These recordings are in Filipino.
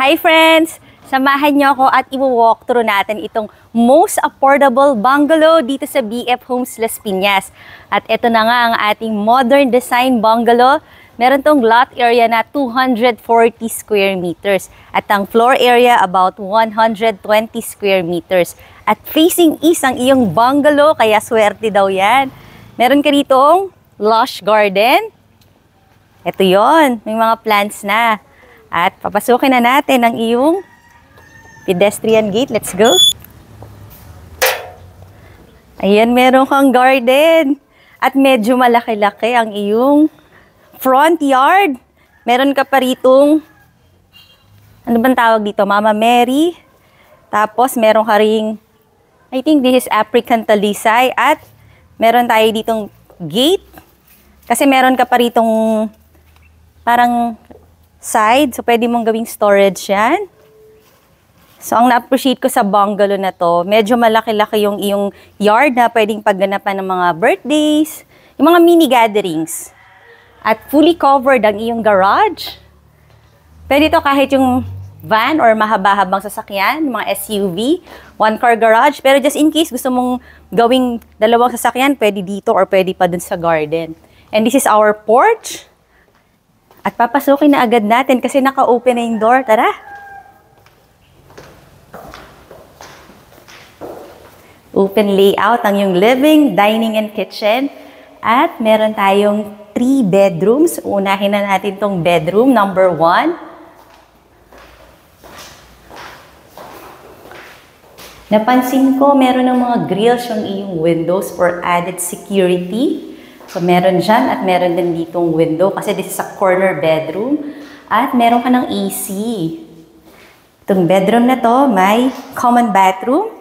Hi friends! Samahan niyo ako at i-walkthrough natin itong most affordable bungalow dito sa BF Homes Las Piñas. At ito na nga ang ating modern design bungalow. Meron tong lot area na 240 square meters. At ang floor area about 120 square meters. At facing east ang iyong bungalow, kaya swerte daw yan. Meron ka ditong lush garden. Ito yon, may mga plants na. At papasukin na natin ang iyong pedestrian gate. Let's go. Ayan, meron kang garden. At medyo malaki-laki ang iyong front yard. Meron ka pa ritong, ano bang tawag dito? Mama Mary. Tapos meron ka ring, I think this is African talisay. At meron tayo ditong gate. Kasi meron ka pa ritong parang side. So pwede mong gawing storage yan. So, ang na-appreciate ko sa bungalow na to, medyo malaki-laki yung iyong yard na pwedeng pagganapan ng mga birthdays, yung mga mini gatherings. At fully covered ang iyong garage. Pwede to kahit yung van or mahaba-habang sasakyan, mga SUV, one-car garage. Pero just in case gusto mong gawing dalawang sasakyan, pwede dito or pwede pa dun sa garden. And this is our porch. At papasukin na agad natin kasi naka-open na yung door. Tara! Open layout ang yung living, dining, and kitchen. At meron tayong 3 bedrooms. Unahin na natin tong bedroom number 1. Napansin ko, meron ng mga grills yung iyong windows for added security. So meron dyan at meron din ditong window kasi this is a corner bedroom. At meron ka ng AC. Itong bedroom na to, may common bathroom.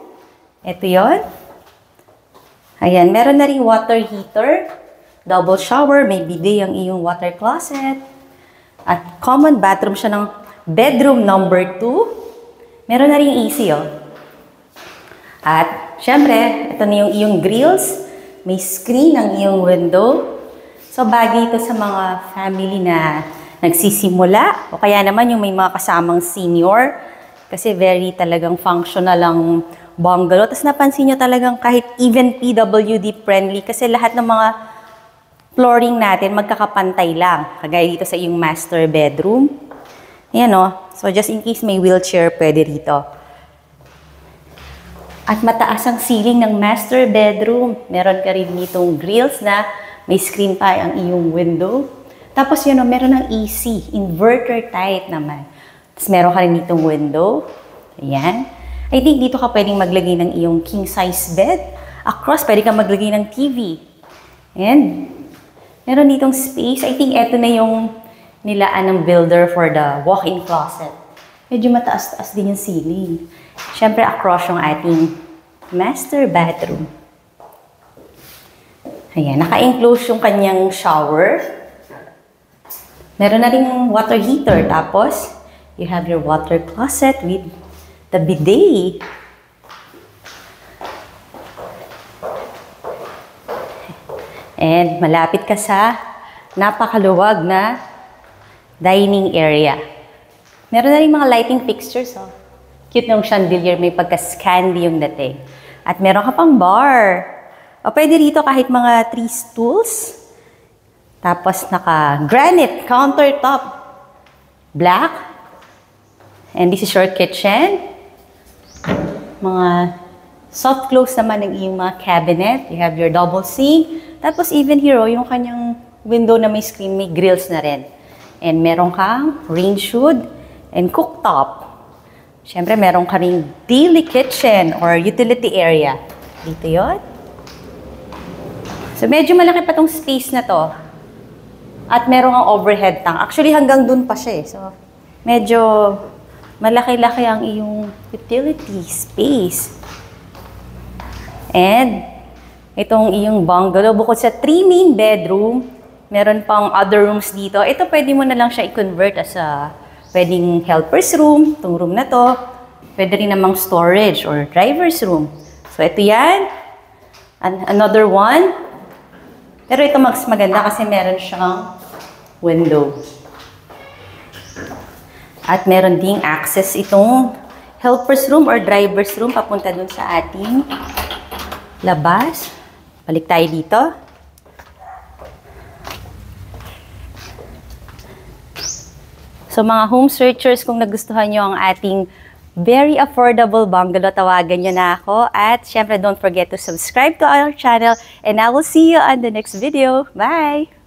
Ito yon. Ayan, meron na rin water heater, double shower, may bidet ang iyong water closet. At common bathroom siya ng bedroom number 2. Meron na rin AC, oh. At, syempre, ito na yung iyong grills. May screen ang iyong window. So, bagay ito sa mga family na nagsisimula. O kaya naman yung may mga kasamang senior. Kasi very talagang functional ang bungalow. Tapos napansin nyo talagang kahit even PWD friendly kasi lahat ng mga flooring natin magkakapantay lang. Kagaya dito sa iyong master bedroom. Ayan o. So just in case may wheelchair, pwede rito. At mataas ang ceiling ng master bedroom. Meron ka rin ditong grills na may screen pa ang iyong window. Tapos yun o, meron ng AC. Inverter type naman. Tapos meron ka rin ditong window. Ayan. I think dito ka pwedeng maglagay ng iyong king size bed. Across, pwede ka maglagay ng TV. And, meron ditong space. I think eto na yung nilaan ng builder for the walk-in closet. Medyo mataas-taas din yung ceiling. Siyempre, across yung ating master bathroom. Ayan, naka-enclose yung kanyang shower. Meron na rin water heater. Tapos, you have your water closet with the bidet. And malapit ka sa napakaluwag na dining area. Meron na rin mga lighting fixtures. Oh. Cute ng chandelier, may pagka-scandy yung dating. At meron ka pang bar. O pwede rito kahit mga 3 stools. Tapos naka-granite countertop. Black. And this is your kitchen. Mga soft close naman ng iyong mga cabinet. You have your double sink. Tapos even here, oh, yung kanyang window na may screen, may grills na rin. And meron kang range hood and cooktop. Siyempre, meron ka rin daily kitchen or utility area. Dito yun. So, medyo malaki pa tong space na to. At meron kang overhead tank. Actually, hanggang dun pa siya eh. So, medyo malaki-laki ang iyong utility space. And, itong iyong bungalow, bukod sa 3 main bedroom, meron pang other rooms dito. Ito, pwede mo na lang siya i-convert as a pwedeng helper's room, itong room na to. Pwede rin namang storage or driver's room. So, ito yan. And another one. Pero ito mas maganda kasi meron siyang window. At meron ding access itong helper's room or driver's room papunta dun sa ating labas. Balik tayo dito. So mga home searchers, kung nagustuhan nyo ang ating very affordable bungalow, tawagan nyo na ako. At syempre, don't forget to subscribe to our channel and I will see you on the next video. Bye!